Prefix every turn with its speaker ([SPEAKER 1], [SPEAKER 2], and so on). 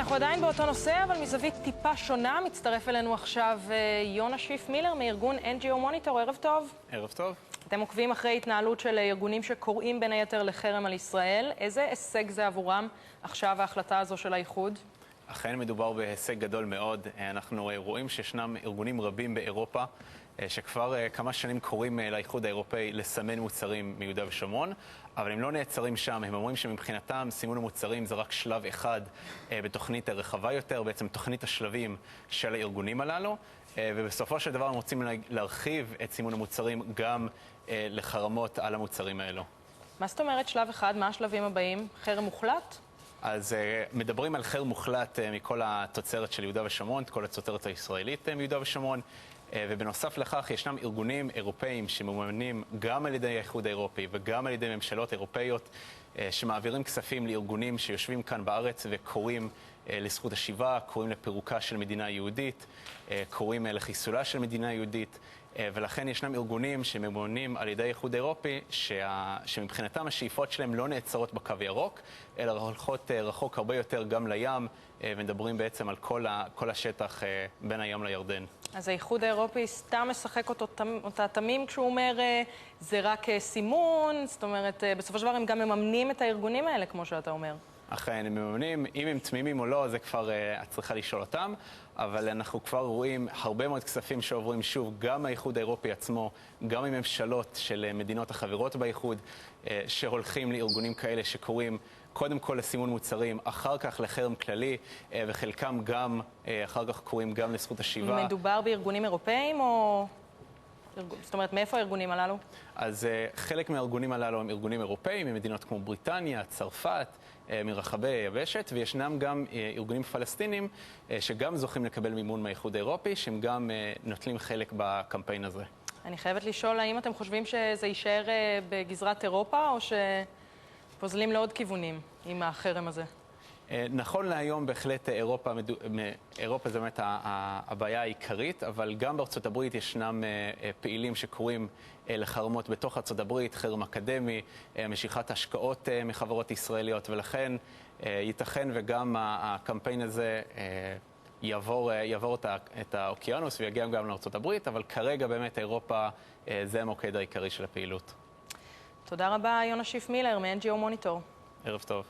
[SPEAKER 1] אנחנו עדיין באותו נושא, אבל מזווית טיפה שונה. מצטרף אלינו עכשיו יונה שיף מילר מארגון NGO Monitor. ערב טוב.
[SPEAKER 2] ערב טוב.
[SPEAKER 1] אתם עוקבים אחרי התנהלות של ארגונים שקוראים בין היתר לחרם על ישראל. איזה הישג זה עבורם עכשיו ההחלטה הזו של האיחוד?
[SPEAKER 2] אכן מדובר בהישג גדול מאוד. אנחנו רואים שישנם ארגונים רבים באירופה שכבר כמה שנים קוראים לאיחוד האירופאי לסמן מוצרים מיהודה ושומרון, אבל הם לא נעצרים שם. הם אומרים שמבחינתם סימון המוצרים זה רק שלב אחד בתוכנית רחבה יותר, בעצם תוכנית השלבים של הארגונים הללו, ובסופו של דבר הם רוצים להרחיב את סימון המוצרים גם לחרמות על המוצרים האלו.
[SPEAKER 1] מה זאת אומרת שלב אחד? מה השלבים הבאים? חרם מוחלט?
[SPEAKER 2] אז מדברים על חרם מוחלט מכל התוצרת של יהודה ושומרון, כל התוצרת הישראלית מיהודה ושומרון, ובנוסף לכך ישנם ארגונים אירופאים שממומנים גם על ידי האיחוד האירופי וגם על ידי ממשלות אירופאיות שמעבירים כספים לארגונים שיושבים כאן בארץ וקוראים לזכות השיבה, קוראים לפירוקה של מדינה יהודית, קוראים לחיסולה של מדינה יהודית, ולכן ישנם ארגונים שממומנים על ידי האיחוד האירופי שמבחינתם השאיפות שלהם לא נעצרות בקו הירוק, אלא הולכות רחוק הרבה יותר גם לים, ומדברים בעצם על כל השטח בין הים לירדן.
[SPEAKER 1] אז האיחוד האירופי סתם משחק אותה תמים כשהוא אומר זה רק סימון, זאת אומרת בסופו של דבר הם גם מממנים את הארגונים האלה כמו שאתה אומר.
[SPEAKER 2] אכן, הם מממנים. אם הם תמימים או לא, זה כבר את צריכה לשאול אותם, אבל אנחנו כבר רואים הרבה מאוד כספים שעוברים שוב גם מהאיחוד האירופי עצמו, גם מממשלות של מדינות החברות באיחוד, שהולכים לארגונים כאלה שקוראים קודם כל לסימון מוצרים, אחר כך לחרם כללי, וחלקם גם אחר כך קוראים גם לזכות השיבה.
[SPEAKER 1] מדובר בארגונים אירופאים או... זאת אומרת, מאיפה הארגונים הללו?
[SPEAKER 2] אז חלק מהארגונים הללו הם ארגונים אירופאים, ממדינות כמו בריטניה, צרפת, מרחבי היבשת, וישנם גם ארגונים פלסטינים שגם זוכים לקבל מימון מהאיחוד האירופי, שהם גם נוטלים חלק בקמפיין הזה. אני
[SPEAKER 1] חייבת לשאול, האם אתם חושבים שזה יישאר בגזרת אירופה, או שפוזלים לעוד כיוונים עם החרם הזה?
[SPEAKER 2] נכון להיום בהחלט אירופה זה באמת הבעיה העיקרית, אבל גם בארצות הברית ישנם פעילים שקוראים לחרמות בתוך ארצות הברית, חרם אקדמי, משיכת השקעות מחברות ישראליות, ולכן ייתכן וגם הקמפיין הזה יעבור את האוקיינוס ויגיע גם לארצות הברית, אבל כרגע באמת אירופה זה המוקד העיקרי של הפעילות.
[SPEAKER 1] תודה רבה יונה שיף מילר מ-NGO Monitor.
[SPEAKER 2] ערב טוב.